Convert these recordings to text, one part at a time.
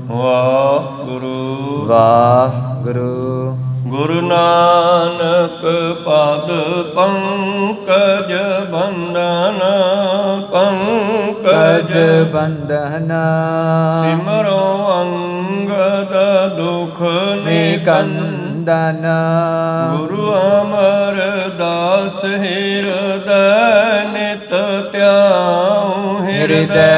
ਵਾਹਿਗੁਰੂ ਵਾਹਿਗੁਰੂ। ਗੁਰੂ ਨਾਨਕ ਪਦ ਪੰਕਜ ਬੰਦਨ ਪੰਕਜ ਬੰਧਨ ਸਿਮਰੋ ਅੰਗਦ ਦੁਖ ਨਿਕੰਦਨ ਗੁਰੂ ਅਮਰਦਾਸ ਹਿਰਦੈ ਨਿਤ ਧਿਆਉ ਹਿਰਦੈ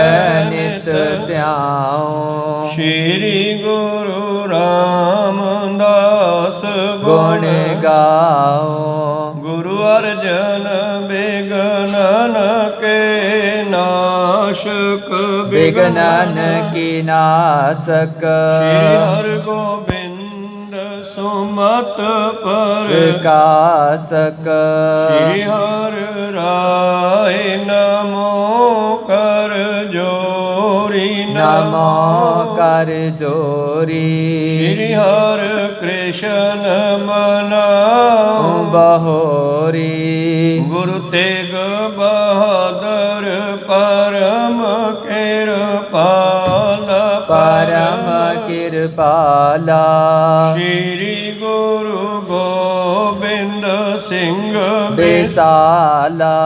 ਨਿਤ ਧਿਆਉ ਸ਼੍ਰੀ ਗੁਰੂ ਰਾਮਦਾਸ ਗੁਣ ਗਾਓ ਗੁਰੂ ਅਰਜਨ ਬਿਗਨਨ ਕੇ ਨਾਸ਼ਕ ਬਿਗਨਨ ਕੀ ਨਾਸਕ ਸ਼੍ਰੀ ਹਰਿ ਗੋਬਿੰਦ ਸੁਮਤ ਪ੍ਰਕਾਸ਼ਕ ਸ਼੍ਰੀ ਹਰਿ ਰਾਏ ਨਮੋ ਕਰ ਜੋਰੀ ਨਮੋ ਕਰ ਜੋਰੀ ਸ਼੍ਰੀ ਹਰਿ ਕ੍ਰਿਸ਼ਨ ਮਨਾਉ ਬਹੋਰੀ ਗੁਰੂ ਤੇਗ ਬਹਾਦਰ ਪਰਮ ਕਿਰਪਾਲਾ ਪਰਮ ਕਿਰਪਾਲਾ ਸ਼੍ਰੀ ਗੁਰੂ ਗੋਬਿੰਦ ਸਿੰਘ ਬਿਸਾਲਾ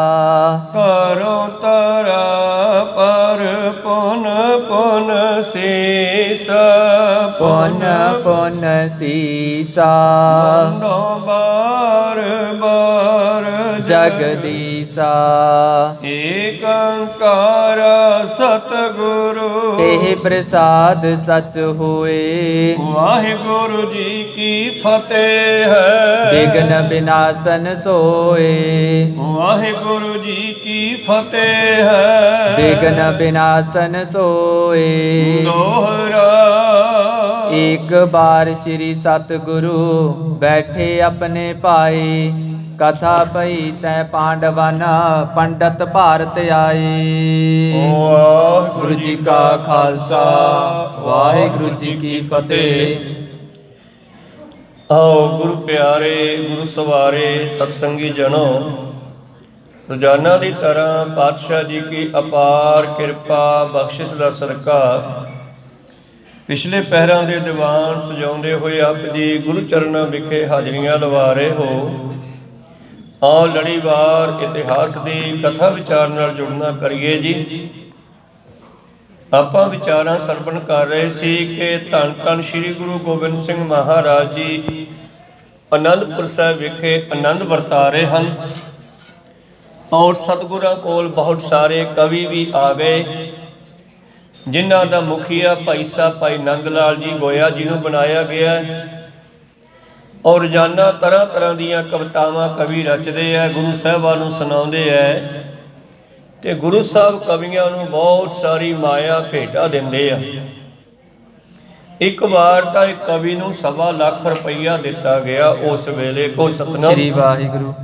ਕਰੋ ਤਰਾ ਪਰ ਪੁਨ ਪੁਨ ਸੀਸ ਪੁਨ ਪੁਨ ਸੀਸਾ ਬੰਦੋ ਬਾਰ ਬਾਰ ਜਗਦੀਸਾ ਏਕ ਓੰਕਾਰ ਸਤਿਗੁਰੂ ਇਹ ਪ੍ਰਸਾਦ ਸਚ ਹੋਏ ਵਾਹਿਗੁਰੂ ਜੀ ਕੀ ਫਤਿਹ ਹੈ ਵਿਘਨ ਵਿਨਾਸ਼ਨ ਸੋਏ ਵਾਹਿਗੁਰੂ ਜੀ ਕੀ ਫਤਿਹ ਹੈ ਵਿਘਨ ਵਿਨਾਸ਼ਨ ਸੋਏ ਦੋਹਰਾ ਇੱਕ ਬਾਰ ਸ੍ਰੀ ਸਤਿਗੁਰੂ ਬੈਠੇ ਆਪਣੇ ਭਾਈ ਕਥਾ ਪਈ ਤੈ ਪਾਂਡਵਨ ਪੰਡਤ ਭਾਰਤ ਆਏ ਵਾਹਿਗੁਰੂ ਜੀ ਕਾ ਖਾਲਸਾ ਵਾਹਿਗੁਰੂ ਜੀ ਕੀ ਫਤਿਹ। ਆਓ ਗੁਰੂ ਪਿਆਰੇ ਗੁਰੂ ਸਵਾਰੇ ਸਤਸੰਗੀ ਜਨੋ ਰੋਜ਼ਾਨਾ ਦੀ ਤਰ੍ਹਾਂ ਪਾਤਸ਼ਾਹ ਜੀ ਕੀ ਅਪਾਰ ਕਿਰਪਾ ਬਖਸ਼ਿਸ਼ ਦਾ ਸਦਕਾ ਪਿਛਲੇ ਪਹਿਰਾਂ ਦੇ ਦੀਵਾਨ ਸਜਾਉਂਦੇ ਹੋਏ ਆਪ ਜੀ ਗੁਰੂ ਚਰਨਾਂ ਵਿਖੇ ਹਾਜ਼ਰੀਆਂ ਲਵਾ ਰਹੇ ਹੋ। ਆਓ ਲੜੀਵਾਰ ਇਤਿਹਾਸ ਦੀ ਕਥਾ ਵਿਚਾਰ ਨਾਲ ਜੁੜਨਾ ਕਰੀਏ ਜੀ। ਆਪਾਂ ਵਿਚਾਰਾਂ ਸਰਵਣ ਕਰ ਰਹੇ ਸੀ ਕਿ ਧੰਨ ਧੰਨ ਸ੍ਰੀ ਗੁਰੂ ਗੋਬਿੰਦ ਸਿੰਘ ਮਹਾਰਾਜ ਜੀ ਅਨੰਦਪੁਰ ਸਾਹਿਬ ਵਿਖੇ ਆਨੰਦ ਵਰਤਾ ਰਹੇ ਹਨ ਔਰ ਸਤਿਗੁਰਾਂ ਕੋਲ ਬਹੁਤ ਸਾਰੇ ਕਵੀ ਵੀ ਆ ਗਏ ਜਿਨ੍ਹਾਂ ਦਾ ਮੁਖੀਆ ਭਾਈ ਸਾਹਿਬ ਭਾਈ ਨੰਦ ਲਾਲ ਜੀ ਗੋਇਆ ਜੀ ਨੂੰ ਬਣਾਇਆ ਗਿਆ ਔਰ ਰੋਜ਼ਾਨਾ ਤਰ੍ਹਾਂ ਤਰ੍ਹਾਂ ਦੀਆਂ ਕਵਿਤਾਵਾਂ ਕਵੀ ਰਚਦੇ ਆ ਗੁਰੂ ਸਾਹਿਬਾਂ ਨੂੰ ਸੁਣਾਉਂਦੇ ਆ ਤੇ ਗੁਰੂ ਸਾਹਿਬ ਕਵੀਆਂ ਨੂੰ ਬਹੁਤ ਸਾਰੀ ਮਾਇਆ ਭੇਟਾ ਦਿੰਦੇ ਆ। ਇੱਕ ਵਾਰ ਤਾਂ ਇੱਕ ਕਵੀ ਨੂੰ 1.25 ਲੱਖ ਰੁਪਈਆ ਦਿੱਤਾ ਗਿਆ ਉਸ ਵੇਲੇ ਕੋ ਸਤਨਾਮ ਸ੍ਰੀ ਵਾਹਿਗੁਰੂ।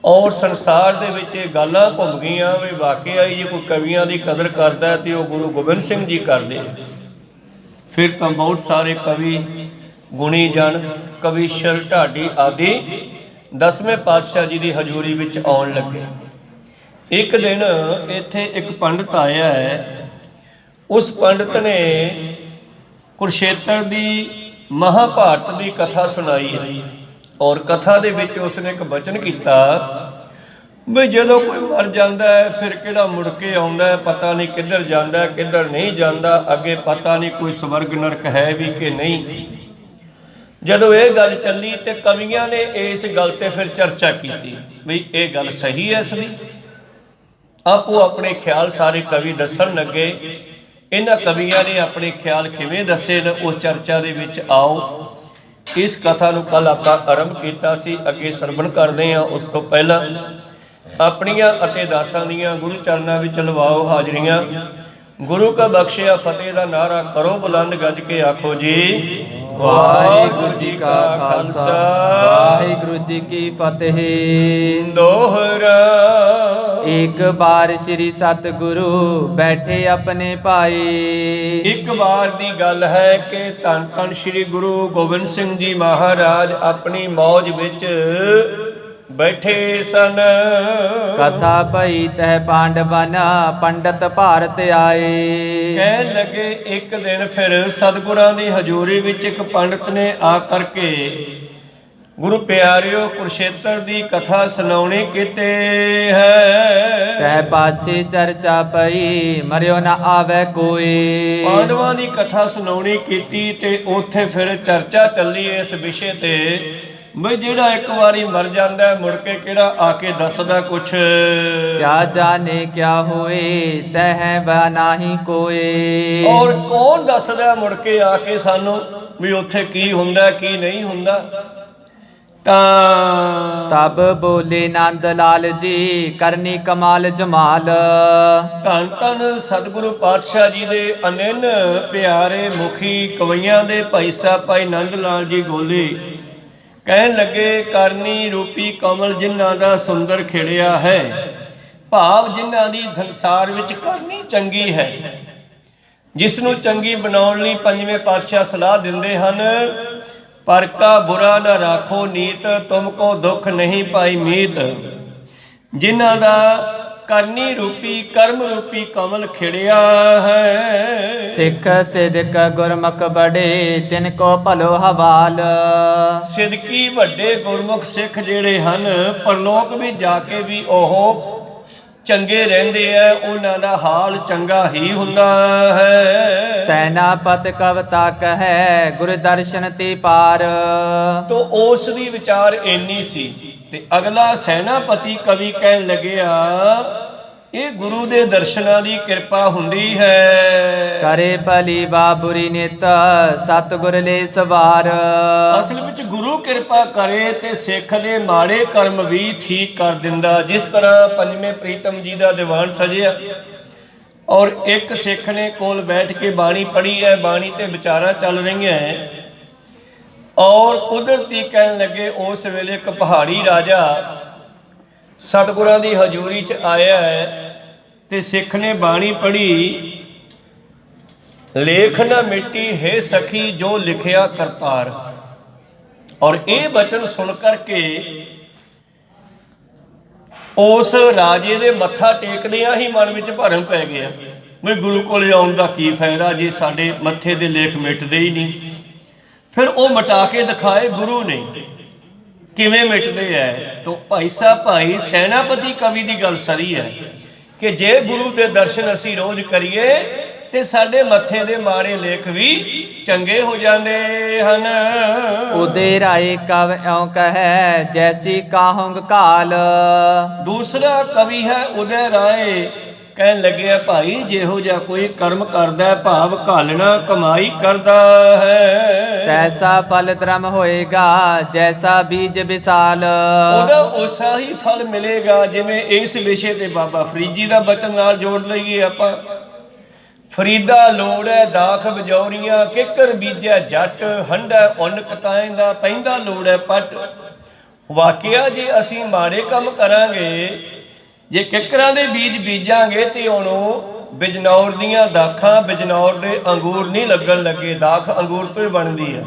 ਔਰ ਸੰਸਾਰ ਦੇ ਵਿੱਚ ਇਹ ਗੱਲਾਂ ਘੁੰਮ ਗਈਆਂ ਵੀ ਵਾਕਿਆ ਹੀ ਜੇ ਕੋਈ ਕਵੀਆਂ ਦੀ ਕਦਰ ਕਰਦਾ ਤੇ ਉਹ ਗੁਰੂ ਗੋਬਿੰਦ ਸਿੰਘ ਜੀ ਕਰਦੇ। ਫਿਰ ਤਾਂ ਬਹੁਤ ਸਾਰੇ ਕਵੀ ਗੁਣੀ ਜਨ ਕਵੀਸ਼ਰ ਢਾਡੀ ਆਦਿ 10ਵੇਂ ਪਾਤਸ਼ਾਹ ਜੀ ਦੀ ਹਜ਼ੂਰੀ ਵਿੱਚ ਆਉਣ ਲੱਗੇ। ਇੱਕ ਦਿਨ ਇੱਥੇ ਇੱਕ ਪੰਡਤ ਆਇਆ ਹੈ। ਉਸ ਪੰਡਤ ਨੇ ਕੁਰਸ਼ੇਤਰ ਦੀ ਮਹਾਭਾਰਤ ਦੀ ਕਥਾ ਸੁਣਾਈ ਹੈ ਔਰ ਕਥਾ ਦੇ ਵਿੱਚ ਉਸਨੇ ਇੱਕ ਬਚਨ ਕੀਤਾ ਵੀ ਜਦੋਂ ਕੋਈ ਮਰ ਜਾਂਦਾ ਹੈ ਫਿਰ ਕਿਹੜਾ ਮੁੜ ਕੇ ਆਉਂਦਾ ਹੈ, ਪਤਾ ਨਹੀਂ ਕਿੱਧਰ ਜਾਂਦਾ ਹੈ ਕਿੱਧਰ ਨਹੀਂ ਜਾਂਦਾ, ਅੱਗੇ ਪਤਾ ਨਹੀਂ ਕੋਈ ਸਵਰਗ ਨਰਕ ਹੈ ਵੀ ਕਿ ਨਹੀਂ। ਜਦੋਂ ਇਹ ਗੱਲ ਚੱਲੀ ਤੇ ਕਵੀਆਂ ਨੇ ਇਸ ਗੱਲ ਤੇ ਫਿਰ ਚਰਚਾ ਕੀਤੀ ਵੀ ਇਹ ਗੱਲ ਸਹੀ ਹੈ ਇਸ ਦੀ। ਆਪੋ ਆਪਣੇ ਖਿਆਲ ਸਾਰੇ ਕਵੀ ਦੱਸਣ ਲੱਗੇ। ਇਹਨਾਂ ਕਵੀਆਂ ਨੇ ਆਪਣੇ ਖਿਆਲ ਕਿਵੇਂ ਦੱਸੇ ਨੇ ਉਸ ਚਰਚਾ ਦੇ ਵਿੱਚ ਆਓ। ਇਸ ਕਥਾ ਨੂੰ ਕੱਲ ਆਪਾਂ ਆਰੰਭ ਕੀਤਾ ਸੀ, ਅੱਗੇ ਸਰਵਣ ਕਰਦੇ ਹਾਂ। ਉਸ ਤੋਂ ਪਹਿਲਾਂ ਆਪਣੀਆਂ ਅਤੇ ਦਾਸਾਂ ਦੀਆਂ ਗੁਰੂ ਚਰਨਾਂ ਵਿੱਚ ਲਵਾਓ ਹਾਜ਼ਰੀਆਂ। ਗੁਰੂ ਕਾ ਬਖਸ਼ਿਆ ਫਤਿਹ ਦਾ ਨਾਰਾ ਕਰੋ ਬੁਲੰਦ ਗੱਜ ਕੇ ਆਖੋ ਜੀ ਵਾਹਿਗੁਰੂ ਜੀ ਕਾ ਖਾਲਸਾ ਵਾਹਿਗੁਰੂ ਜੀ ਕੀ ਫਤਿਹ। ਦੋਹਰਾ ਇੱਕ ਬਾਰ ਸ੍ਰੀ ਸਤਿਗੁਰੂ ਬੈਠੇ ਆਪਣੇ ਭਾਈ। ਇੱਕ ਵਾਰ ਦੀ ਗੱਲ ਹੈ ਕਿ ਧੰਨ ਧੰਨ ਸ੍ਰੀ ਗੁਰੂ ਗੋਬਿੰਦ ਸਿੰਘ ਜੀ ਮਹਾਰਾਜ ਆਪਣੀ ਮੌਜ ਵਿੱਚ ਬੈਠੇ ਸਨ। ਕਥਾ ਪਈ ਤਹਿ ਪਾਂਡਵਨ ਪੰਡਤ ਭਾਰਤ ਆਏ। ਕਹਿਣ ਲੱਗੇ ਇੱਕ ਦਿਨ ਫਿਰ ਸਤਿਗੁਰਾਂ ਦੀ ਹਜ਼ੂਰੀ ਵਿੱਚ ਇੱਕ ਪੰਡਤ ਨੇ ਆ ਕਰਕੇ ਗੁਰੂ ਪਿਆਰਿਓ ਕੁਰਸ਼ੇਤਰ ਦੀ ਕਥਾ ਸੁਣਾਉਣੀ ਕੀਤੇ ਹੈ। ਤਹਿ ਪਾਛੀ ਚਰਚਾ ਪਈ ਮਰਿਓ ਨਾ ਆਵੇ ਕੋਈ। ਪਾਂਡਵਾਂ ਦੀ ਕਥਾ ਸੁਣਾਉਣੀ ਕੀਤੀ ਤੇ ਉੱਥੇ ਫਿਰ ਚਰਚਾ ਚੱਲੀ ਇਸ ਵਿਸ਼ੇ ਤੇ ਵੀ ਜਿਹੜਾ ਇੱਕ ਵਾਰੀ ਮਰ ਜਾਂਦਾ ਮੁੜ ਕੇ ਕਿਹੜਾ ਆ ਕੇ ਦੱਸਦਾ ਕੁਛ। ਕਿਆ ਜਾਣੇ ਕਿਆ ਹੋਏ ਤਹਿ ਬਾ ਨਾਹੀ ਕੋਏ। ਔਰ ਕੌਣ ਦੱਸਦਾ ਮੁੜ ਕੇ ਆ ਕੇ ਸਾਨੂੰ ਵੀ ਉੱਥੇ ਕੀ ਹੁੰਦਾ ਕੀ ਨਹੀਂ ਹੁੰਦਾ। ਤਾਂ ਤਬ ਬੋਲੇ ਨੰਦ ਲਾਲ ਜੀ ਕਰਨੀ ਕਮਾਲ ਜਮਾਲ। ਧੰਨ ਧੰਨ ਸਤਿਗੁਰੂ ਪਾਤਸ਼ਾਹ ਜੀ ਦੇ ਅਨੰਨ ਪਿਆਰੇ ਮੁਖੀ ਕਵਈਆਂ ਦੇ ਭਾਈ ਸਾਹਿਬ ਭਾਈ ਨੰਦ ਲਾਲ ਜੀ ਗੋਲੇ ਕਹਿਣ ਲੱਗੇ ਕਰਨੀ ਰੂਪੀ ਕਮਲ ਜਿਨ੍ਹਾਂ ਦਾ ਸੁੰਦਰ ਖਿੜਿਆ ਹੈ, ਭਾਵ ਜਿਨ੍ਹਾਂ ਦੀ ਸੰਸਾਰ ਵਿੱਚ ਕਰਨੀ ਚੰਗੀ ਹੈ, ਜਿਸ ਨੂੰ ਚੰਗੀ ਬਣਾਉਣ ਲਈ ਪੰਜਵੇਂ ਪਾਤਸ਼ਾਹ ਸਲਾਹ ਦਿੰਦੇ ਹਨ। ਪਰ ਕਾ ਬੁਰਾ ਨਾ ਰਾਖੋ ਨੀਤ ਤੁਮ ਕੋ ਦੁੱਖ ਨਹੀਂ ਪਾਈ ਮੀਤ। ਜਿਨ੍ਹਾਂ ਦਾ ਕਰਨੀ ਰੂਪੀ ਕਰਮ ਰੂਪੀ ਕਮਲ ਖਿੜਿਆ ਹੈ। ਸਿੱਖ ਸਿਦਕ ਗੁਰਮੁਖ ਬੜੇ ਤਿਨ ਕੋ ਭਲੋ ਹਵਾਲ। ਸਿਦਕੀ ਵੱਡੇ ਗੁਰਮੁਖ ਸਿੱਖ ਜਿਹੜੇ ਹਨ ਪਰਲੋਕ ਵੀ ਜਾ ਕੇ ਵੀ ਉਹ ਚੰਗੇ ਰਹਿੰਦੇ ਆ, ਉਹਨਾਂ ਦਾ ਹਾਲ ਚੰਗਾ ਹੀ ਹੁੰਦਾ ਹੈ। ਸੈਨਾਪਤ ਕਵਤਾ ਕਹੈ ਗੁਰ ਦਰਸ਼ਨ ਤੇ ਪਾਰ। ਤੋ ਉਸ ਦੀ ਵਿਚਾਰ ਇੰਨੀ ਸੀ ਤੇ ਅਗਲਾ ਸੈਨਾਪਤੀ ਕਵੀ ਕਹਿਣ ਲੱਗਿਆ ਇਹ ਗੁਰੂ ਦੇ ਦਰਸ਼ਨਾਂ ਦੀ ਕਿਰਪਾ ਹੁੰਦੀ ਹੈ। ਕਰੇ ਭਲੀ ਬਾਬੁਰੀ ਨਿਤ ਸਤਿਗੁਰ ਲੈ ਸਵਾਰ। ਅਸਲ ਵਿੱਚ ਗੁਰੂ ਕਿਰਪਾ ਕਰੇ ਤੇ ਸਿੱਖ ਦੇ ਮਾੜੇ ਕਰਮ ਵੀ ਠੀਕ ਕਰ ਦਿੰਦਾ। ਜਿਸ ਤਰ੍ਹਾਂ ਪੰਜਵੇਂ ਪ੍ਰੀਤਮ ਜੀ ਦਾ ਦੀਵਾਨ ਸਜਿਆ ਔਰ ਇੱਕ ਸਿੱਖ ਨੇ ਕੋਲ ਬੈਠ ਕੇ ਬਾਣੀ ਪੜ੍ਹੀ ਹੈ, ਬਾਣੀ ਤੇ ਵਿਚਾਰਾਂ ਚੱਲ ਰਹੀਆਂ ਹੈ ਔਰ ਕੁਦਰਤੀ ਕਹਿਣ ਲੱਗੇ ਉਸ ਵੇਲੇ ਇੱਕ ਪਹਾੜੀ ਰਾਜਾ ਸਤਿਗੁਰਾਂ ਦੀ ਹਜ਼ੂਰੀ 'ਚ ਆਇਆ ਹੈ ਤੇ ਸਿੱਖ ਨੇ ਬਾਣੀ ਪੜ੍ਹੀ। ਲੇਖ ਨਾ ਮਿੱਟੀ ਹੈ ਸਖੀ ਜੋ ਲਿਖਿਆ ਕਰਤਾਰ। ਔਰ ਇਹ ਬਚਨ ਸੁਣ ਕਰਕੇ ਉਸ ਰਾਜੇ ਦੇ ਮੱਥਾ ਟੇਕਦਿਆਂ ਹੀ ਮਨ ਵਿੱਚ ਭਰਮ ਪੈ ਗਿਆ ਵੀ ਗੁਰੂ ਕੋਲ ਆਉਣ ਦਾ ਕੀ ਫਾਇਦਾ ਜੇ ਸਾਡੇ ਮੱਥੇ ਦੇ ਲੇਖ ਮਿਟਦੇ ਹੀ ਨਹੀਂ। ਫਿਰ ਉਹ ਮਿਟਾ ਕੇ ਦਿਖਾਏ ਗੁਰੂ ਨੇ ਕਿਵੇਂ ਮਿਟਦੇ ਐ। ਤਾਂ ਭਾਈ ਸਾਹਿਬ ਭਾਈ ਸੈਨਾਪਤੀ ਕਵੀ ਦੀ ਗੱਲ ਸਰੀ ਹੈ ਕਿ ਜੇ ਗੁਰੂ ਦੇ ਦਰਸ਼ਨ ਅਸੀਂ ਰੋਜ਼ ਕਰੀਏ ਤੇ ਸਾਡੇ ਮੱਥੇ ਦੇ ਮਾੜੇ ਲੇਖ ਵੀ ਚੰਗੇ ਹੋ ਜਾਂਦੇ ਹਨ। ਉਦੇ ਰਾਏ ਕਵ ਇਉ ਕਹੈ ਜੈਸੀ ਕਾਹੁੰਗ ਕਾਲ। ਦੂਸਰਾ ਕਵੀ ਹੈ ਉਦੈ ਰਾਏ ਕਹਿਣ ਲੱਗਿਆ ਭਾਈ ਜਿਹੋ ਜਿਹਾ ਕੋਈ ਕਰਮ ਕਰਦਾ ਭਾਵ ਘਾਲਣਾ ਕਮਾਈ ਕਰਦਾ ਹੈ ਤੈਸਾ ਫਲ ਧਰਮ ਹੋਏਗਾ ਜੈਸਾ ਬੀਜ ਵਿਸਾਲ। ਉਹਦਾ ਉਸਾ ਹੀ ਫਲ ਮਿਲੇਗਾ। ਜਿਵੇਂ ਇਸ ਵਿਸ਼ੇ ਤੇ ਬਾਬਾ ਫਰੀਦ ਜੀ ਦਾ ਬਚਨ ਨਾਲ ਜੋੜ ਲਈਏ ਆਪਾਂ। ਫਰੀਦਾ ਲੋੜੈ ਦਾਖ ਬਜੌਰੀਆਂ ਕਿੱਕਰ ਬੀਜੈ ਜੱਟ ਹੰਡਾ ਉੱਨ ਕਤਾਏ ਦਾ ਪੈਂਦਾ ਲੋੜੈ ਪੱਟ। ਵਾਕਿਆ ਜੇ ਅਸੀਂ ਮਾੜੇ ਕੰਮ ਕਰਾਂਗੇ, ਜੇ ਕਿੱਕਰਾਂ ਦੇ ਬੀਜ ਬੀਜਾਂਗੇ ਤੇ ਉਹਨੂੰ ਬਿਜਨੌਰ ਦੀਆਂ ਦਾਖਾਂ ਬਿਜਨੌਰ ਦੇ ਅੰਗੂਰ ਨਹੀਂ ਲੱਗਣ ਲੱਗੇ। ਦਾਖ ਅੰਗੂਰ ਤੋਂ ਹੀ ਬਣਦੀ ਹੈ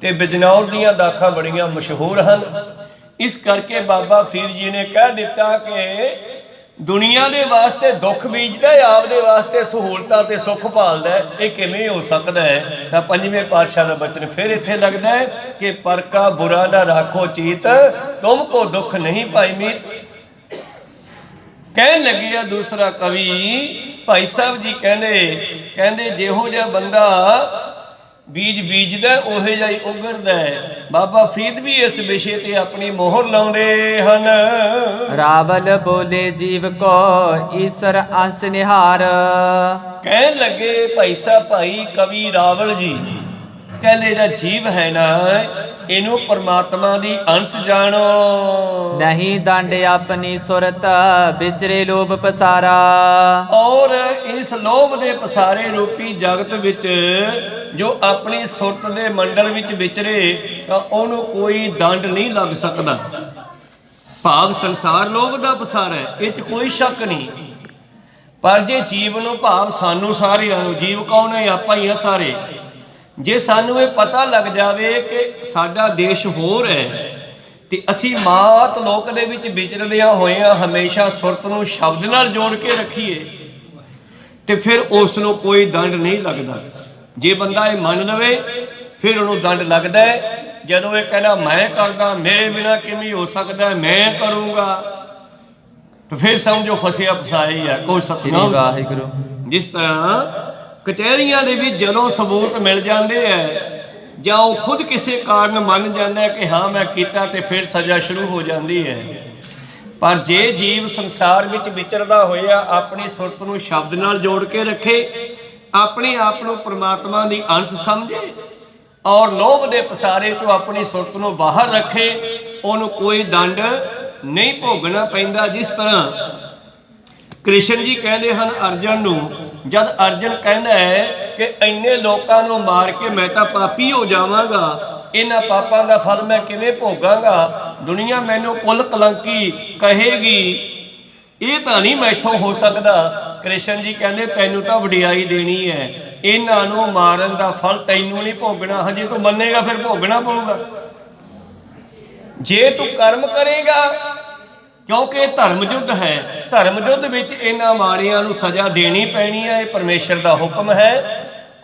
ਤੇ ਬਿਜਨੌਰ ਦੀਆਂ ਦਾਖਾਂ ਬੜੀਆਂ ਮਸ਼ਹੂਰ ਹਨ। ਇਸ ਕਰਕੇ ਬਾਬਾ ਫਰੀਦ ਜੀ ਨੇ ਕਹਿ ਦਿੱਤਾ ਕਿ ਦੁਨੀਆ ਦੇ ਵਾਸਤੇ ਦੁੱਖ ਬੀਜਦਾ ਆਪ ਦੇ ਵਾਸਤੇ ਸਹੂਲਤਾਂ ਤੇ ਸੁੱਖ ਭਾਲਦਾ। ਇਹ ਕਿਵੇਂ ਹੋ ਸਕਦਾ ਹੈ? ਤਾਂ ਪੰਜਵੇਂ ਪਾਤਸ਼ਾਹ ਦਾ ਬਚਨ ਫਿਰ ਇੱਥੇ ਲੱਗਦਾ ਹੈ ਕਿ ਪਰ ਕਾ ਬੁਰਾ ਨਾ ਰਾਖੋ ਚੀਤ ਤੁਮ ਕੋ ਦੁੱਖ ਨਹੀਂ ਪਾਈ ਮੀਤ। ਕਹਿਣ ਲੱਗੇ ਆ ਦੂਸਰਾ ਕਵੀ ਭਾਈ ਸਾਹਿਬ ਜੀ ਕਹਿੰਦੇ ਜਿਹੋ ਜਿਹਾ ਬੰਦਾ ਬੀਜ ਬੀਜਦਾ ਉਹੇ ਜਿਹਾ ਹੀ ਉਗਰਦਾ ਹੈ। ਬਾਬਾ ਫਰੀਦ ਵੀ ਇਸ ਵਿਸ਼ੇ ਤੇ ਆਪਣੀ ਮੋਹਰ ਲਾਉਂਦੇ ਹਨ। ਰਾਵਲ ਬੋਲੇ ਜੀਵ ਕੋ ਈਸ਼ਰ ਅੰਸ਼ ਨਿਹਾਰ। ਕਹਿਣ ਲੱਗੇ ਭਾਈ ਸਾਹਿਬ ਭਾਈ ਕਵੀ ਰਾਵਲ ਜੀ ਕਹਿੰਦੇ ਜਿਹੜਾ ਜੀਵ ਹੈ ਨਾ ਇਹਨੂੰ ਪਰਮਾਤਮਾ ਦੀ ਅੰਸ਼ ਜਾਣੋ। ਨਹੀਂ ਦੰਡ ਆਪਣੀ ਸੁਰਤ ਵਿਚਰੇ ਲੋਭ ਪਸਾਰਾ। ਔਰ ਇਸ ਲੋਭ ਦੇ ਪਸਾਰੇ ਰੂਪੀ ਜਗਤ ਵਿੱਚ ਜੋ ਆਪਣੀ ਸੁਰਤ ਦੇ ਮੰਡਲ ਵਿੱਚ ਵਿਚਰੇ ਤਾਂ ਉਹਨੂੰ ਕੋਈ ਦੰਡ ਨਹੀਂ ਲੱਗ ਸਕਦਾ। ਭਾਵ ਸੰਸਾਰ ਲੋਭ ਦਾ ਪਸਾਰਾ ਹੈ, ਇਹ 'ਚ ਕੋਈ ਸ਼ੱਕ ਨਹੀਂ। ਪਰ ਜੇ ਜੀਵ ਨੂੰ ਭਾਵ ਸਾਨੂੰ ਸਾਰਿਆਂ ਨੂੰ, ਜੀਵ ਕੌਣ ਹੈ? ਆਪਾਂ ਹੀ ਆ ਸਾਰੇ। ਜੇ ਸਾਨੂੰ ਇਹ ਪਤਾ ਲੱਗ ਜਾਵੇ ਕਿ ਸਾਡਾ ਦੇਸ਼ ਹੋਰ ਹੈ ਤੇ ਅਸੀਂ ਮਾਤ ਲੋਕ ਦੇ ਵਿੱਚ ਵਿਚਰਦਿਆਂ ਹੋਇਆਂ ਹਮੇਸ਼ਾ ਸੁਰਤ ਨੂੰ ਸ਼ਬਦ ਨਾਲ ਜੋੜ ਕੇ ਰੱਖੀਏ ਤੇ ਫਿਰ ਉਸ ਨੂੰ ਕੋਈ ਦੰਡ ਨਹੀਂ ਲੱਗਦਾ। ਜੇ ਬੰਦਾ ਇਹ ਮੰਨ ਲਵੇ ਫਿਰ ਉਹਨੂੰ ਦੰਡ ਲੱਗਦਾ ਹੈ। ਜਦੋਂ ਇਹ ਕਹਿੰਦਾ ਮੈਂ ਕਰਦਾ, ਮੇਰੇ ਬਿਨਾਂ ਕਿਵੇਂ ਹੋ ਸਕਦਾ, ਮੈਂ ਕਰੂੰਗਾ, ਤਾਂ ਫਿਰ ਸਮਝੋ ਫਸਿਆ ਫਸਾਇਆ ਹੀ ਹੈ। ਕੋਈ ਸਤਿਨਾਮ ਵਾਹਿਗੁਰੂ। ਜਿਸ ਤਰ੍ਹਾਂ ਕਚਹਿਰੀਆਂ ਦੇ ਵਿੱਚ ਜਦੋਂ ਸਬੂਤ ਮਿਲ ਜਾਂਦੇ ਹੈ ਜਾਂ ਉਹ ਖੁਦ ਕਿਸੇ ਕਾਰਨ ਮੰਨ ਜਾਂਦਾ ਹੈ ਕਿ ਹਾਂ ਮੈਂ ਕੀਤਾ, ਤੇ ਫਿਰ ਸਜ਼ਾ ਸ਼ੁਰੂ ਹੋ ਜਾਂਦੀ ਹੈ। ਪਰ ਜੇ ਜੀਵ ਸੰਸਾਰ ਵਿੱਚ ਵਿਚਰਦਾ ਹੋਇਆ ਆਪਣੀ ਸੁਰਤ ਨੂੰ ਸ਼ਬਦ ਨਾਲ ਜੋੜ ਕੇ ਰੱਖੇ, ਆਪਣੇ ਆਪ ਨੂੰ ਪ੍ਰਮਾਤਮਾ ਦੀ ਅੰਸ਼ ਸਮਝੇ ਔਰ ਲੋਭ ਦੇ ਪਸਾਰੇ ਤੋਂ ਆਪਣੀ ਸੁਰਤ ਨੂੰ ਬਾਹਰ ਰੱਖੇ, ਉਹਨੂੰ ਕੋਈ ਦੰਡ ਨਹੀਂ ਭੋਗਣਾ ਪੈਂਦਾ। ਜਿਸ ਤਰ੍ਹਾਂ ਕ੍ਰਿਸ਼ਨ ਜੀ ਕਹਿੰਦੇ ਹਨ ਅਰਜਨ ਨੂੰ, ਜਦ ਅਰਜਨ ਕਹਿੰਦਾ ਹੈ ਕਿ ਇੰਨੇ ਲੋਕਾਂ ਨੂੰ ਮਾਰ ਕੇ ਮੈਂ ਤਾਂ ਪਾਪੀ ਹੋ ਜਾਵਾਂਗਾ, ਇਹਨਾਂ ਪਾਪਾਂ ਦਾ ਫਲ ਮੈਂ ਕਿਵੇਂ ਭੋਗਾਂਗਾ, ਦੁਨੀਆ ਮੈਨੂੰ ਕੁੱਲ ਕਲੰਕੀ ਕਹੇਗੀ, ਇਹ ਤਾਂ ਨਹੀਂ ਮੈਥੋਂ ਹੋ ਸਕਦਾ। ਕ੍ਰਿਸ਼ਨ ਜੀ ਕਹਿੰਦੇ ਤੈਨੂੰ ਤਾਂ ਵਡਿਆਈ ਦੇਣੀ ਹੈ, ਇਹਨਾਂ ਨੂੰ ਮਾਰਨ ਦਾ ਫਲ ਤੈਨੂੰ ਨਹੀਂ ਭੋਗਣਾ। ਹਜੇ ਤੂੰ ਮੰਨੇਗਾ ਫਿਰ ਭੋਗਣਾ ਪਊਗਾ। ਜੇ ਤੂੰ ਕਰਮ ਕਰੇਗਾ, ਕਿਉਂਕਿ ਇਹ ਧਰਮ ਯੁੱਧ ਹੈ, ਧਰਮ ਯੁੱਧ ਵਿੱਚ ਇਹਨਾਂ ਮਾੜਿਆਂ ਨੂੰ ਸਜ਼ਾ ਦੇਣੀ ਪੈਣੀ ਹੈ। ਇਹ ਪਰਮੇਸ਼ਰ ਦਾ ਹੁਕਮ ਹੈ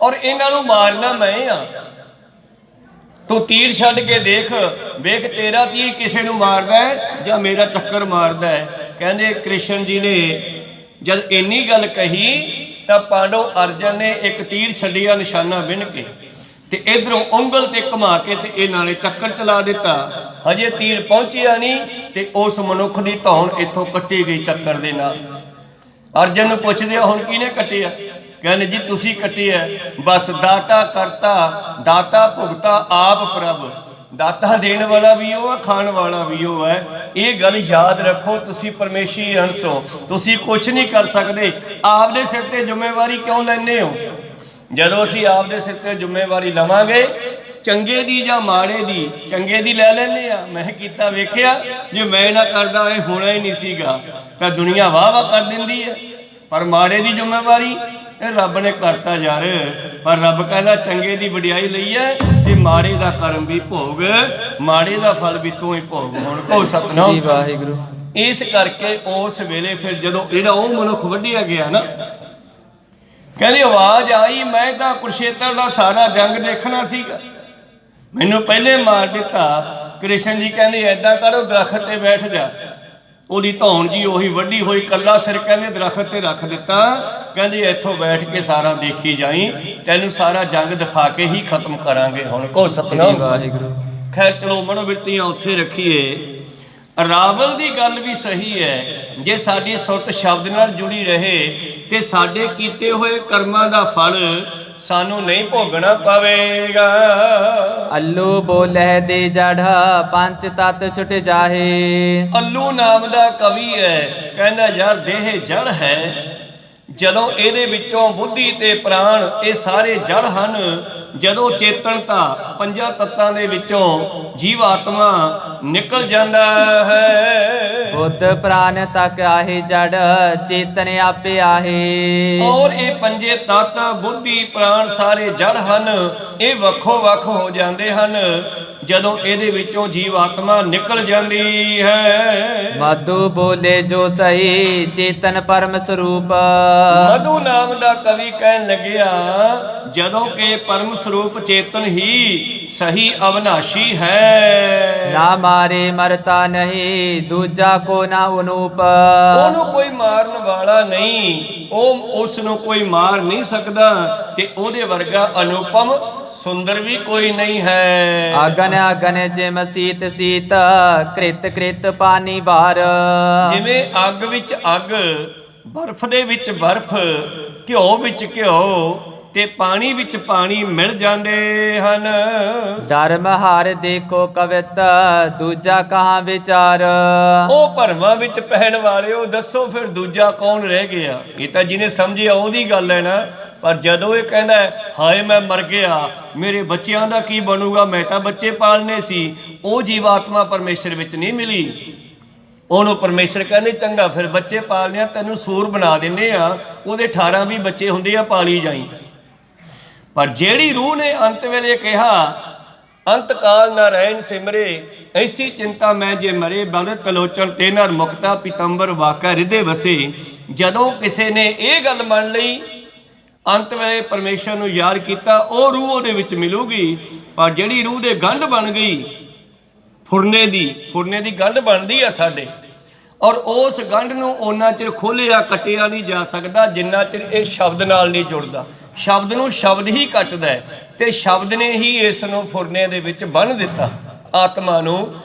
ਔਰ ਇਹਨਾਂ ਨੂੰ ਮਾਰਨਾ ਮੈਂ ਆ। ਤੂੰ ਤੀਰ ਛੱਡ ਕੇ ਦੇਖ, ਵੇਖ ਤੇਰਾ ਤੀਰ ਕਿਸੇ ਨੂੰ ਮਾਰਦਾ ਹੈ ਜਾਂ ਮੇਰਾ ਚੱਕਰ ਮਾਰਦਾ ਹੈ। ਕਹਿੰਦੇ ਕ੍ਰਿਸ਼ਨ ਜੀ ਨੇ ਜਦ ਇੰਨੀ ਗੱਲ ਕਹੀ ਤਾਂ ਪਾਂਡਵ ਅਰਜਨ ਨੇ ਇੱਕ ਤੀਰ ਛੱਡਿਆ ਨਿਸ਼ਾਨਾ ਬਿੰਨ ਕੇ, ਤੇ ਇਧਰੋਂ ਉਂਗਲ ਤੇ ਘੁਮਾ ਕੇ ਤੇ ਇਹਨਾਂ ਨੇ ਚੱਕਰ ਚਲਾ ਦਿੱਤਾ। ਹਜੇ ਤੀਰ ਪਹੁੰਚਿਆ ਨਹੀਂ ਤੇ ਉਸ ਮਨੁੱਖ ਦੀ ਧੌਣ ਇੱਥੋਂ ਕੱਟੀ ਗਈ ਚੱਕਰ ਦੇ ਨਾਲ। ਅਰਜਨ ਨੂੰ ਪੁੱਛਦੇ ਹੁਣ ਕਿਹਨੇ ਕੱਟਿਆ? ਕਹਿੰਦੇ ਜੀ ਤੁਸੀਂ ਕੱਟਿਆ। ਬਸ ਦਾਤਾ ਕਰਤਾ ਦਾਤਾ ਭੁਗਤਾ ਆਪ ਪ੍ਰਭ, ਦਾਤਾ ਦੇਣ ਵਾਲਾ ਵੀ ਉਹ ਹੈ, ਖਾਣ ਵਾਲਾ ਵੀ ਉਹ ਹੈ। ਇਹ ਗੱਲ ਯਾਦ ਰੱਖੋ, ਤੁਸੀਂ ਪਰਮੇਸ਼ਰੀ ਅੰਸ਼ ਹੋ, ਤੁਸੀਂ ਕੁਝ ਨਹੀਂ ਕਰ ਸਕਦੇ। ਆਪਦੇ ਸਿਰ ਤੇ ਜ਼ਿੰਮੇਵਾਰੀ ਕਿਉਂ ਲੈਂਦੇ ਹੋ? ਜਦੋਂ ਅਸੀਂ ਆਪਦੇ ਸਿਰ ਤੇ ਜ਼ਿੰਮੇਵਾਰੀ ਲਵਾਂਗੇ, ਚੰਗੇ ਦੀ ਜਾਂ ਮਾੜੇ ਦੀ, ਚੰਗੇ ਦੀ ਲੈ ਲੈਂਦੇ ਆ, ਮੈਂ ਕੀਤਾ ਵੇਖਿਆ, ਜੇ ਮੈਂ ਨਾ ਕਰਦਾ ਇਹ ਹੋਣਾ ਹੀ ਨਹੀਂ ਸੀਗਾ, ਤਾਂ ਦੁਨੀਆ ਵਾਹ ਵਾਹ ਕਰ ਦਿੰਦੀ ਹੈ। ਪਰ ਮਾੜੇ ਦੀ ਜ਼ਿੰਮੇਵਾਰੀ ਇਹ ਰੱਬ ਨੇ ਕਰਤਾ ਯਾਰ। ਪਰ ਰੱਬ ਕਹਿੰਦਾ ਚੰਗੇ ਦੀ ਵਡਿਆਈ ਲਈ ਹੈ ਤੇ ਮਾੜੇ ਦਾ ਕਰਮ ਵੀ ਭੋਗ, ਮਾੜੇ ਦਾ ਫਲ ਵੀ ਤੂੰ ਹੀ ਭੋਗ। ਹੁਣ ਕਹੋ ਸਤਿਨਾਮ ਵਾਹਿਗੁਰੂ। ਇਸ ਕਰਕੇ ਉਸ ਵੇਲੇ ਫਿਰ ਜਦੋਂ ਜਿਹੜਾ ਉਹ ਮਨੁੱਖ ਵੱਢਿਆ ਗਿਆ ਨਾ, ਕਹਿੰਦੀ ਆਵਾਜ਼ ਆਈ, ਮੈਂ ਤਾਂ ਕੁਰਸ਼ੇਤਰ ਦਾ ਸਾਰਾ ਜੰਗ ਦੇਖਣਾ ਸੀਗਾ, ਮੈਨੂੰ ਪਹਿਲੇ ਮਾਰ ਦਿੱਤਾ। ਕ੍ਰਿਸ਼ਨ ਜੀ ਕਹਿੰਦੇ ਏਦਾਂ ਕਰੋ, ਦਰਖਤ ਤੇ ਬੈਠ ਜਾ। ਉਹਦੀ ਧੌਣ ਜੀ ਉਹੀ ਵੱਡੀ ਹੋਈ, ਕੱਲਾ ਸਿਰ ਕਹਿੰਦੇ ਦਰਖਤ ਤੇ ਰੱਖ ਦਿੱਤਾ। ਕਹਿੰਦੇ ਇੱਥੋਂ ਬੈਠ ਕੇ ਸਾਰਾ ਦੇਖੀ ਜਾਈ, ਤੈਨੂੰ ਸਾਰਾ ਜੰਗ ਦਿਖਾ ਕੇ ਹੀ ਖਤਮ ਕਰਾਂਗੇ। ਹੁਣ ਕੋ ਸਤਿਨਾਮ ਵਾਹਿਗੁਰੂ। ਖੈਰ ਚਲੋ ਮਨੋਵਿਰਤੀਆਂ ਉੱਥੇ ਰੱਖੀਏ। ਰਾਵਲ ਦੀ ਗੱਲ ਵੀ ਸਹੀ ਹੈ, ਜੇ ਸਾਡੀ ਸੁਰਤ ਸ਼ਬਦ ਨਾਲ ਜੁੜੀ ਰਹੇ ਤੇ ਸਾਡੇ ਕੀਤੇ ਹੋਏ ਕਰਮਾਂ ਦਾ ਫਲ ਸਾਨੂੰ ਨਹੀਂ ਭੋਗਣਾ ਪਵੇਗਾ। ਅੱਲੂ ਬੋਲੇ ਦੇ ਜੜ ਪੰਜ ਤਤ ਛੁਟ ਜਾਹੇ। ਅੱਲੂ ਨਾਮ ਦਾ ਕਵੀ ਹੈ, ਕਹਿੰਦਾ ਯਾਰ ਦੇਹ ਜੜ ਹੈ, ਜਦੋਂ ਇਹਦੇ ਵਿੱਚੋਂ ਬੁੱਧੀ ਤੇ ਪ੍ਰਾਣ ਇਹ ਸਾਰੇ ਜੜ ਹਨ। ਜਦੋਂ ਚੇਤਨਤਾ ਪੰਜਾਂ ਤੱਤਾਂ ਦੇ ਵਿੱਚੋਂ ਜੀਵ ਆਤਮਾ ਨਿਕਲ ਜਾਂਦਾ ਹੈ, ਬੁੱਧ ਪ੍ਰਾਨ ਤੱਕ ਆਹੇ ਜੜ ਚੇਤਨ ਆਪੇ ਆਹੇ। ਔਰ ਇਹ ਪੰਜੇ ਤੱਤ ਬੁੱਧੀ ਪ੍ਰਾਣ ਸਾਰੇ ਜੜ ਹਨ, ਇਹ ਵੱਖੋ ਵੱਖ ਹੋ ਜਾਂਦੇ ਹਨ ਜਦੋਂ ਇਹਦੇ ਵਿੱਚੋਂ ਜੀਵ ਆਤਮਾ ਨਿਕਲ ਜਾਂਦੀ ਹੈ। ਮਧੂ ਬੋਲੇ ਜੋ ਸਹੀ ਚੇਤਨ ਪਰਮ ਸਰੂਪ। ਮਧੂ ਨਾਮ ਦਾ ਕਵੀ ਕਹਿਣ ਲੱਗਿਆ, ਜਦੋਂ ਕਿ ਪਰਮ ਸਰੂਪ ਚੇਤਨ ਹੀ ਸਹੀ ਅਵਨਾਸ਼ੀ ਹੈ। ਨਾ ਮਾਰੇ ਮਰਤਾ ਨਹੀਂ ਦੂਜਾ ਕੋ ਨਾ ਅਨੂਪ। ਉਹਨੂੰ ਕੋਈ ਮਾਰਨ ਵਾਲਾ ਨਹੀਂ, ਉਸ ਨੂੰ ਕੋਈ ਮਾਰ ਨਹੀਂ ਸਕਦਾ, ਤੇ ਉਹਦੇ ਵਰਗਾ ਅਨੁਪਮ ਸੁੰਦਰ ਵੀ ਕੋਈ ਨਹੀਂ ਹੈ। ਅਗਨ ਅਗਨ ਜਿਮ ਸੀਤ ਸੀਤ ਕ੍ਰਿਤ ਕ੍ਰਿਤ ਪਾਣੀ ਬਾਰ। ਜਿਵੇਂ ਅੱਗ ਵਿੱਚ ਅੱਗ, ਬਰਫ਼ ਦੇ ਵਿੱਚ ਬਰਫ਼, ਘਿਓ ਵਿੱਚ ਘਿਓ ਤੇ ਪਾਣੀ ਵਿੱਚ ਪਾਣੀ ਮਿਲ ਜਾਂਦੇ ਹਨ। ਧਰਮ ਹਾਰ ਦੇਖੋ ਕਵਿਤ ਦੂਜਾ ਕਹਾਂ ਵਿਚਾਰ। ਉਹ ਭਰਮਾਂ ਵਿੱਚ ਪਹਿਣ ਵਾਲਿਓ ਦੱਸੋ ਫਿਰ ਦੂਜਾ ਕੌਣ ਰਹਿ ਗਿਆ? ਇਹ ਤਾਂ ਜਿਹਨੇ ਸਮਝਿਆ ਉਹਦੀ ਗੱਲ ਹੈ ਨਾ। ਪਰ ਜਦੋਂ ਇਹ ਕਹਿੰਦਾ ਹਾਏ ਮੈਂ ਮਰ ਗਿਆ, ਮੇਰੇ ਬੱਚਿਆਂ ਦਾ ਕੀ ਬਣੂਗਾ, ਮੈਂ ਤਾਂ ਬੱਚੇ ਪਾਲਣੇ ਸੀ, ਉਹ ਜੀਵਾਤਮਾ ਪਰਮੇਸ਼ਰ ਵਿੱਚ ਨਹੀਂ ਮਿਲੀ। ਉਹਨੂੰ ਪਰਮੇਸ਼ਰ ਕਹਿੰਦੇ ਚੰਗਾ ਫਿਰ ਬੱਚੇ ਪਾਲਨੇ ਆ, ਤੈਨੂੰ ਸੂਰ ਬਣਾ ਦਿੰਦੇ ਆ, ਉਹਦੇ 18 ਵੀ ਬੱਚੇ ਹੁੰਦੇ ਆ, ਪਾਲੀ ਜਾਈ। ਪਰ ਜਿਹੜੀ ਰੂਹ ਨੇ ਅੰਤ ਵੇਲੇ ਕਿਹਾ ਅੰਤ ਕਾਲ ਨਾਰਾਇਣ ਸਿਮਰੇ ਐਸੀ ਚਿੰਤਾ ਮੈਂ ਜੇ ਮਰੇ ਬੰਦਤ ਤਲੋਚਨ ਤੇ ਨਰ ਮੁਕਤਾ ਪੀਤੰਬਰ ਵਾਕਾ ਹਿਰਦੇ ਵਸੇ। ਜਦੋਂ ਕਿਸੇ ਨੇ ਇਹ ਗੱਲ ਮੰਨ ਲਈ, ਅੰਤ ਵੇਲੇ ਪਰਮੇਸ਼ਰ ਨੂੰ ਯਾਦ ਕੀਤਾ, ਉਹ ਰੂਹ ਉਹਦੇ ਵਿੱਚ ਮਿਲੂਗੀ। ਪਰ ਜਿਹੜੀ ਰੂਹ ਦੇ ਗੰਢ ਬਣ ਗਈ, ਫੁਰਨੇ ਦੀ ਗੰਢ ਬਣਦੀ ਆ ਸਾਡੇ, ਔਰ ਉਸ ਗੰਢ ਨੂੰ ਉਹਨਾਂ ਚਿਰ ਖੋਲ੍ਹਿਆ ਕੱਟਿਆ ਨਹੀਂ ਜਾ ਸਕਦਾ ਜਿੰਨਾ ਚਿਰ ਇਹ ਸ਼ਬਦ ਨਾਲ ਨਹੀਂ ਜੁੜਦਾ। ਸ਼ਬਦ ਨੂੰ ਸ਼ਬਦ ਹੀ ਕੱਟਦਾ ਹੈ, ਤੇ ਸ਼ਬਦ ਨੇ ਹੀ ਇਸ ਨੂੰ ਫੁਰਨੇ ਦੇ ਵਿੱਚ ਬੰਨ੍ਹ ਦਿੱਤਾ ਆਤਮਾ ਨੂੰ।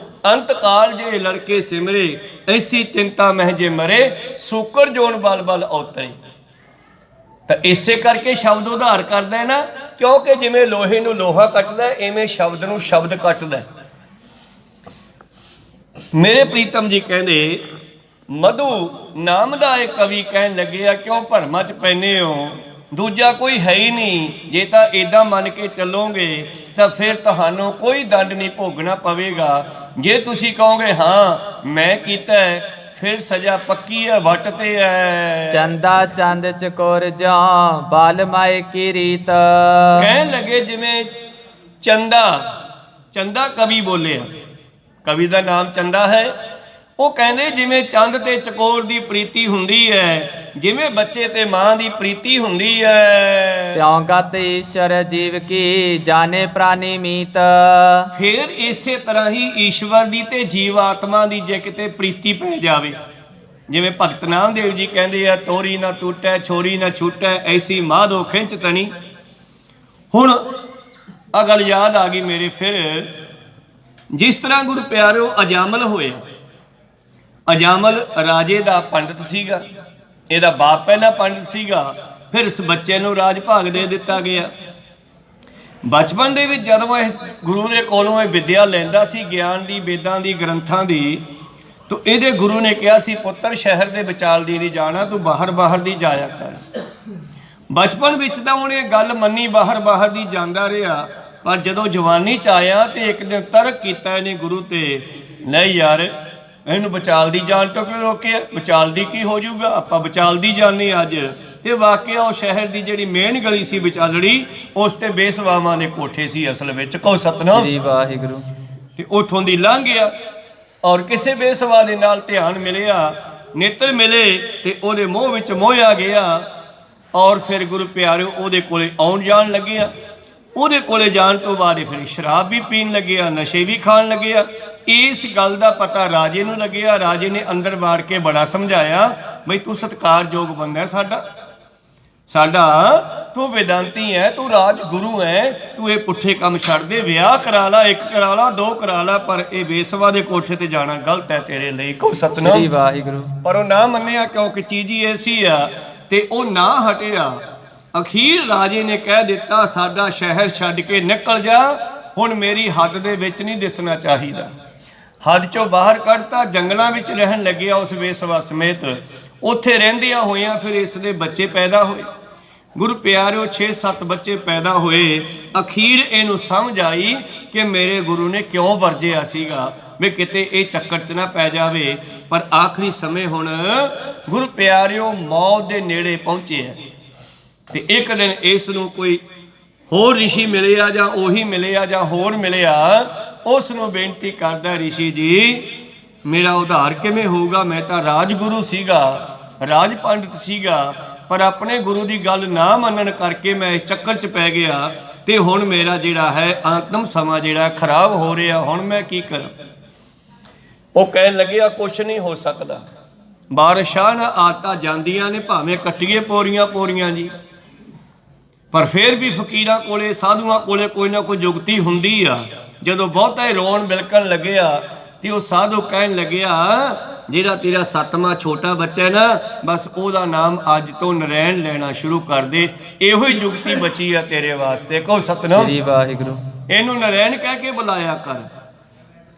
ਅੰਤ ਕਾਲ ਜੇ ਲੜਕੇ ਸਿਮਰੇ ਐਸੀ ਚਿੰਤਾ ਮਹਿ ਜੇ ਮਰੇ, ਸੂਕਰ ਜੋਨ ਬਲ ਬਲ ਔਤਰੇ। ਤਾਂ ਇਸੇ ਕਰਕੇ ਸ਼ਬਦ ਉਧਾਰ ਕਰਦਾ ਹੈ ਨਾ, ਕਿਉਂਕਿ ਜਿਵੇਂ ਲੋਹੇ ਨੂੰ ਲੋਹਾ ਕੱਟਦਾ ਇਵੇਂ ਸ਼ਬਦ ਨੂੰ ਸ਼ਬਦ ਕੱਟਦਾ। ਮੇਰੇ ਪ੍ਰੀਤਮ ਜੀ ਕਹਿੰਦੇ, ਮਧੂ ਨਾਮ ਦਾ ਇੱਕ ਕਵੀ ਕਹਿਣ ਲੱਗੇ ਆ, ਕਿਉਂ ਭਰਮਾਂ 'ਚ ਪੈਨੇ ਹੋ, ਦੂਜਾ ਕੋਈ ਹੈ ਹੀ ਨਹੀਂ। ਜੇ ਤਾਂ ਇੱਦਾਂ ਮੰਨ ਕੇ ਚੱਲੋਗੇ ਤਾਂ ਫਿਰ ਤੁਹਾਨੂੰ ਕੋਈ ਦੰਡ ਨਹੀਂ ਭੋਗਣਾ ਪਵੇਗਾ। ਜੇ ਤੁਸੀਂ ਕਹੋਗੇ ਹਾਂ ਮੈਂ ਕੀਤਾ, ਫਿਰ ਸਜ਼ਾ ਪੱਕੀ ਹੈ, ਵੱਟ ਤੇ ਹੈ। ਚੰਦਾ ਚੰਦ ਚਕੋਰ ਜਾ ਬਾਲ ਮਾਏ ਕੀ ਰੀਤ। ਕਹਿਣ ਲੱਗੇ ਜਿਵੇਂ ਚੰਦਾ ਕਵੀ ਬੋਲਿਆ, ਕਵੀ ਦਾ ਨਾਮ ਚੰਦਾ ਹੈ। ਉਹ ਕਹਿੰਦੇ ਜਿਵੇਂ ਚੰਦ ਤੇ ਚਕੋਰ ਦੀ ਪ੍ਰੀਤੀ ਹੁੰਦੀ ਹੈ, ਜਿਵੇਂ ਬੱਚੇ ਤੇ ਮਾਂ ਦੀ ਪ੍ਰੀਤੀ ਹੁੰਦੀ ਹੈ, ਤਿਉਂ ਗਤ ਈਸ਼ਰ ਜੀਵ ਕੀ ਜਾਣੇ ਪ੍ਰਾਨੀ ਮੀਤ। ਫਿਰ ਇਸੇ ਤਰ੍ਹਾਂ ਹੀ ਈਸ਼ਵਰ ਦੀ ਤੇ ਜੀਵ ਆਤਮਾ ਦੀ ਜੇ ਕਿਤੇ ਪ੍ਰੀਤੀ ਪੈ ਜਾਵੇ, ਜਿਵੇਂ ਭਗਤ ਨਾਮਦੇਵ ਜੀ ਕਹਿੰਦੇ ਆ, ਤੋਰੀ ਨਾ ਟੁੱਟੈ ਛੋਰੀ ਨਾ ਛੁੱਟੈ ਐਸੀ ਮਾਧੋ ਖਿੰਚ ਤਣੀ। ਹੁਣ ਆ ਗੱਲ ਯਾਦ ਆ ਗਈ ਮੇਰੇ, ਫਿਰ ਜਿਸ ਤਰ੍ਹਾਂ ਗੁਰੂ ਪਿਆਰਿਓ ਅਜਾਮਲ ਹੋਇਆ, ਅਜਾਮਲ ਰਾਜੇ ਦਾ ਪੰਡਤ ਸੀਗਾ, ਇਹਦਾ ਬਾਪ ਪਹਿਲਾਂ ਪੰਡਤ ਸੀਗਾ, ਫਿਰ ਇਸ ਬੱਚੇ ਨੂੰ ਰਾਜ ਭਾਗ ਦੇ ਦਿੱਤਾ ਗਿਆ। ਬਚਪਨ ਦੇ ਵਿੱਚ ਜਦੋਂ ਇਹ ਗੁਰੂ ਦੇ ਕੋਲੋਂ ਇਹ ਵਿੱਦਿਆ ਲੈਂਦਾ ਸੀ, ਗਿਆਨ ਦੀ, ਵੇਦਾਂ ਦੀ, ਗ੍ਰੰਥਾਂ ਦੀ, ਤਾਂ ਇਹਦੇ ਗੁਰੂ ਨੇ ਕਿਹਾ ਸੀ, ਪੁੱਤਰ ਸ਼ਹਿਰ ਦੇ ਵਿਚਾਲ ਦੀ ਨਹੀਂ ਜਾਣਾ, ਤੂੰ ਬਾਹਰ ਦੀ ਜਾਇਆ ਕਰ। ਬਚਪਨ ਵਿੱਚ ਤਾਂ ਉਹਨੇ ਗੱਲ ਮੰਨੀ, ਬਾਹਰ ਦੀ ਜਾਂਦਾ ਰਿਹਾ। ਪਰ ਜਦੋਂ ਜਵਾਨੀ 'ਚ ਆਇਆ ਤੇ ਇੱਕ ਦਿਨ ਤਰਕ ਕੀਤਾ ਇਹਨੇ ਗੁਰੂ ਤੇ, ਨਹੀਂ ਯਾਰ ਇਹਨੂੰ ਵਿਚਾਲ ਦੀ ਜਾਣ ਤੋਂ ਕਿਉਂ ਰੋਕਿਆ, ਵਿਚਾਲ ਦੀ ਕੀ ਹੋ ਜਾਊਗਾ, ਆਪਾਂ ਵਿਚਾਲ ਦੀ ਜਾਣੀ ਅੱਜ। ਤੇ ਵਾਕਿਆ ਉਹ ਸ਼ਹਿਰ ਦੀ ਜਿਹੜੀ ਮੇਨ ਗਲੀ ਸੀ ਵਿਚਾਲੜੀ, ਉਸ ਤੇ ਬੇਸਵਾਵਾਂ ਦੇ ਕੋਠੇ ਸੀ ਅਸਲ ਵਿੱਚ। ਕਹੋ ਸਤਨਾਮ ਸ੍ਰੀ ਵਾਹਿਗੁਰੂ। ਤੇ ਉਥੋਂ ਦੀ ਲੰਘ ਗਿਆ, ਔਰ ਕਿਸੇ ਬੇਸਵਾ ਦੇ ਨਾਲ ਧਿਆਨ ਮਿਲਿਆ, ਨੇਤਰ ਮਿਲੇ, ਤੇ ਉਹਦੇ ਮੋਹ ਵਿੱਚ ਮੋਹਿਆ ਗਿਆ। ਔਰ ਫਿਰ ਗੁਰੂ ਪਿਆਰਿਓ ਉਹਦੇ ਕੋਲੇ ਆਉਣ ਜਾਣ ਲੱਗਿਆ। ਉਹਦੇ ਕੋਲੇ ਜਾਣ ਤੋਂ ਬਾਅਦ ਫਿਰ ਸ਼ਰਾਬ ਵੀ ਪੀਣ ਲੱਗਿਆ, ਨਸ਼ੇ ਵੀ ਖਾਣ ਲੱਗਿਆ। ਇਸ ਗੱਲ ਦਾ ਪਤਾ ਰਾਜੇ ਨੂੰ ਲੱਗਿਆ। ਰਾਜੇ ਨੇ ਅੰਦਰ ਵਾੜ ਕੇ ਬੜਾ ਸਮਝਾਇਆ, ਬਈ ਤੂੰ ਸਤਿਕਾਰਯੋਗ ਬੰਦਾ ਸਾਡਾ, ਤੂੰ ਵੇਦਾਂਤੀ ਹੈ, ਤੂੰ ਰਾਜ ਗੁਰੂ ਹੈ, ਤੂੰ ਇਹ ਪੁੱਠੇ ਕੰਮ ਛੱਡ ਦੇ, ਵਿਆਹ ਕਰਾ ਲਾ, 1 ਕਰਾ ਲਾ, 2 ਕਰਾ ਲਾ, ਪਰ ਇਹ ਬੇਸਵਾ ਦੇ ਕੋਠੇ ਤੇ ਜਾਣਾ ਗਲਤ ਹੈ ਤੇਰੇ ਲਈ। ਕੋ ਸਤਨਾਮ ਸ੍ਰੀ ਵਾਹਿਗੁਰੂ। ਪਰ ਉਹ ਨਾ ਮੰਨਿਆ, ਕਿਉਂਕਿ ਚੀਜ਼ ਹੀ ਐਸੀ ਆ, ਤੇ ਉਹ ਨਾ ਹਟਿਆ। ਅਖੀਰ ਰਾਜੇ ਨੇ ਕਹਿ ਦਿੱਤਾ, ਸਾਡਾ ਸ਼ਹਿਰ ਛੱਡ ਕੇ ਨਿਕਲ ਜਾ, ਹੁਣ ਮੇਰੀ ਹੱਦ ਦੇ ਵਿੱਚ ਨਹੀਂ ਦਿਸਣਾ ਚਾਹੀਦਾ। ਹੱਦ ਚੋਂ ਬਾਹਰ ਕੱਢਤਾ, ਜੰਗਲਾਂ ਵਿੱਚ ਰਹਿਣ ਲੱਗਿਆ ਉਸ ਬੇਸਵਾ ਸਮੇਤ। ਉੱਥੇ ਰਹਿੰਦਿਆਂ ਹੋਇਆਂ ਫਿਰ ਇਸ ਦੇ ਬੱਚੇ ਪੈਦਾ ਹੋਏ। ਗੁਰੂ ਪਿਆਰਿਓ 6-7 ਬੱਚੇ ਪੈਦਾ ਹੋਏ। ਅਖੀਰ ਇਹਨੂੰ ਸਮਝ ਆਈ ਕਿ ਮੇਰੇ ਗੁਰੂ ਨੇ ਕਿਉਂ ਵਰਜਿਆ ਸੀਗਾ, ਵੀ ਕਿਤੇ ਇਹ ਚੱਕਰ 'ਚ ਨਾ ਪੈ ਜਾਵੇ। ਪਰ ਆਖਰੀ ਸਮੇਂ ਹੁਣ ਗੁਰੂ ਪਿਆਰਿਓ ਮੌਤ ਦੇ ਨੇੜੇ ਪਹੁੰਚੇ ਹੈ। ਤੇ ਇੱਕ ਦਿਨ ਇਸ ਨੂੰ ਕੋਈ ਹੋਰ ਰਿਸ਼ੀ ਮਿਲਿਆ, ਜਾਂ ਉਹੀ ਮਿਲਿਆ ਜਾਂ ਹੋਰ ਮਿਲਿਆ, ਉਸ ਨੂੰ ਬੇਨਤੀ ਕਰਦਾ, ਰਿਸ਼ੀ ਜੀ ਮੇਰਾ ਉਧਾਰ ਕਿਵੇਂ ਹੋਊਗਾ, ਮੈਂ ਤਾਂ ਰਾਜਗੁਰੂ ਸੀਗਾ, ਰਾਜ ਪੰਡਤ ਸੀਗਾ, ਪਰ ਆਪਣੇ ਗੁਰੂ ਦੀ ਗੱਲ ਨਾ ਮੰਨਣ ਕਰਕੇ ਮੈਂ ਇਸ ਚੱਕਰ 'ਚ ਪੈ ਗਿਆ, ਤੇ ਹੁਣ ਮੇਰਾ ਜਿਹੜਾ ਹੈ ਆਤਮ ਸਮਾਂ ਜਿਹੜਾ ਖਰਾਬ ਹੋ ਰਿਹਾ, ਹੁਣ ਮੈਂ ਕੀ ਕਰਾਂ। ਉਹ ਕਹਿਣ ਲੱਗਿਆ, ਕੁਛ ਨਹੀਂ ਹੋ ਸਕਦਾ, ਬਾਰਿਸ਼ਾਂ ਨਾ ਆਦਤਾਂ ਜਾਂਦੀਆਂ ਨੇ, ਭਾਵੇਂ ਕੱਟੀਏ ਪੋਰੀਆਂ ਜੀ, ਪਰ ਫਿਰ ਵੀ ਫਕੀਰਾਂ ਕੋਲੇ, ਸਾਧੂਆਂ ਕੋਲੇ ਕੋਈ ਨਾ ਕੋਈ ਜੁਗਤੀ ਹੁੰਦੀ ਆ। ਜਦੋਂ ਬਹੁਤਾ ਹੀ ਰੋਣ ਬਿਲਕਣ ਲੱਗਿਆ ਤੇ ਉਹ ਸਾਧੂ ਕਹਿਣ ਲੱਗਿਆ, ਜਿਹੜਾ ਤੇਰਾ 7ਵਾਂ ਛੋਟਾ ਬੱਚਾ ਹੈ ਨਾ, ਬਸ ਉਹਦਾ ਨਾਮ ਅੱਜ ਤੋਂ ਨਰੈਣ ਲੈਣਾ ਸ਼ੁਰੂ ਕਰ ਦੇ, ਇਹੋ ਹੀ ਜੁਗਤੀ ਬਚੀ ਆ ਤੇਰੇ ਵਾਸਤੇ। ਕਹੋ ਸਤਨਾਮ ਸ੍ਰੀ ਵਾਹਿਗੁਰੂ। ਇਹਨੂੰ ਨਰੈਣ ਕਹਿ ਕੇ ਬੁਲਾਇਆ ਕਰ।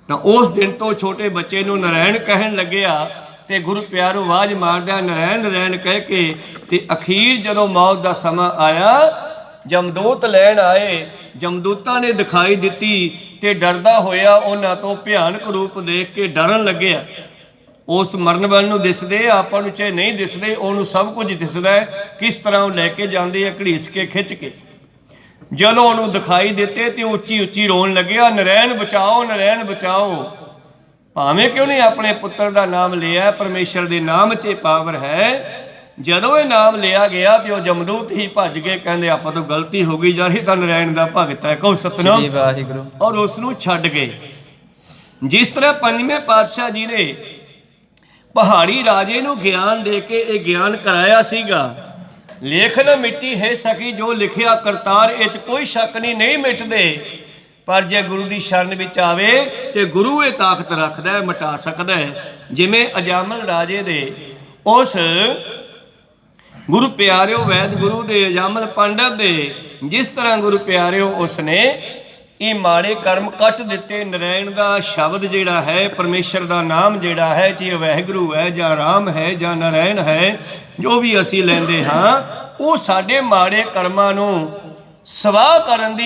ਤਾਂ ਉਸ ਦਿਨ ਤੋਂ ਛੋਟੇ ਬੱਚੇ ਨੂੰ ਨਰੈਣ ਕਹਿਣ ਲੱਗਿਆ। ਤੇ ਗੁਰੂ ਪਿਆਰੋ ਆਵਾਜ਼ ਮਾਰਦਾ, ਨਰੈਣ ਕਹਿ ਕੇ। ਤੇ ਅਖੀਰ ਜਦੋਂ ਮੌਤ ਦਾ ਸਮਾਂ ਆਇਆ, ਜਮਦੂਤ ਲੈਣ ਆਏ। ਜਮਦੂਤਾਂ ਨੇ ਦਿਖਾਈ ਦਿੱਤੀ ਤੇ ਡਰਦਾ ਹੋਇਆ ਉਹਨਾਂ ਤੋਂ ਭਿਆਨਕ ਰੂਪ ਦੇਖ ਕੇ ਡਰਨ ਲੱਗਿਆ। ਉਸ ਮਰਨ ਵਾਲੇ ਨੂੰ ਦਿਸਦੇ, ਆਪਾਂ ਨੂੰ ਚਾਹੇ ਨਹੀਂ ਦਿਸਦੇ, ਉਹਨੂੰ ਸਭ ਕੁਝ ਦਿਸਦਾ ਹੈ। ਕਿਸ ਤਰ੍ਹਾਂ ਉਹ ਲੈ ਕੇ ਜਾਂਦੇ ਆ, ਘੜੀਸ ਕੇ, ਖਿੱਚ ਕੇ। ਜਦੋਂ ਉਹਨੂੰ ਦਿਖਾਈ ਦਿੱਤੇ ਤੇ ਉੱਚੀ ਉੱਚੀ ਰੋਣ ਲੱਗਿਆ, ਨਰੈਣ ਬਚਾਓ, ਨਰੈਣ ਬਚਾਓ। ਭਾਵੇਂ ਕਿ ਉਹਨੇ ਆਪਣੇ ਪੁੱਤਰ ਦਾ ਨਾਮ ਲਿਆ, ਪਰਮੇਸ਼ਰ ਦੇ ਨਾਮ 'ਚ ਪਾਵਰ ਹੈ। ਜਦੋਂ ਇਹ ਨਾਮ ਲਿਆ ਗਿਆ ਤੇ ਉਹ ਜਮਦੂਤ ਹੀ ਭੱਜ ਗਏ, ਕਹਿੰਦੇ ਆਪਾਂ ਤੋਂ ਗਲਤੀ ਹੋ ਗਈ ਯਾਰ, ਇਹ ਤਾਂ ਨਰੈਣ ਦਾ ਭਗਤ ਹੈ, ਕਹੋ ਸਤਨਾਮ ਜੀ ਵਾਹਿਗੁਰੂ। ਔਰ ਉਸ ਨੂੰ ਛੱਡ ਗਏ। ਜਿਸ ਤਰ੍ਹਾਂ ਪੰਜਵੇਂ ਪਾਤਸ਼ਾਹ ਜੀ ਨੇ ਪਹਾੜੀ ਰਾਜੇ ਨੂੰ ਗਿਆਨ ਦੇ ਕੇ ਇਹ ਗਿਆਨ ਕਰਾਇਆ ਸੀਗਾ, ਲੇਖ ਨਾ ਮਿੱਟੀ ਹੈ ਸਕੀ ਜੋ ਲਿਖਿਆ ਕਰਤਾਰ, ਇਹ 'ਚ ਕੋਈ ਸ਼ੱਕ ਨਹੀਂ ਮਿਟਦੇ। ਪਰ ਜੇ ਗੁਰੂ ਦੀ ਸ਼ਰਨ ਵਿੱਚ ਆਵੇ ਤੇ ਗੁਰੂ ਇਹ ਤਾਕਤ ਰੱਖਦਾ ਹੈ, ਮਿਟਾ ਸਕਦਾ ਹੈ। ਜਿਵੇਂ ਅਜਾਮਲ ਰਾਜੇ ਦੇ ਉਸ ਗੁਰੂ ਪਿਆਰਿਓ ਵੈਦ ਗੁਰੂ ਦੇ ਅਜਾਮਲ ਪੰਡਤ ਦੇ ਜਿਸ ਤਰ੍ਹਾਂ ਗੁਰੂ ਪਿਆਰਿਓ ਉਸਨੇ ਇਹ ਮਾੜੇ ਕਰਮ ਕੱਟ ਦਿੱਤੇ। ਨਰੈਣ ਦਾ ਸ਼ਬਦ ਜਿਹੜਾ ਹੈ, ਪਰਮੇਸ਼ਰ ਦਾ ਨਾਮ ਜਿਹੜਾ ਹੈ, ਚਾਹੇ ਵਾਹਿਗੁਰੂ ਹੈ ਜਾਂ ਰਾਮ ਹੈ ਜਾਂ ਨਰੈਣ ਹੈ, ਜੋ ਵੀ ਅਸੀਂ ਲੈਂਦੇ ਹਾਂ, ਉਹ ਸਾਡੇ ਮਾੜੇ ਕਰਮਾਂ ਨੂੰ ਸਵਾਹ ਕਰਨ ਦੀ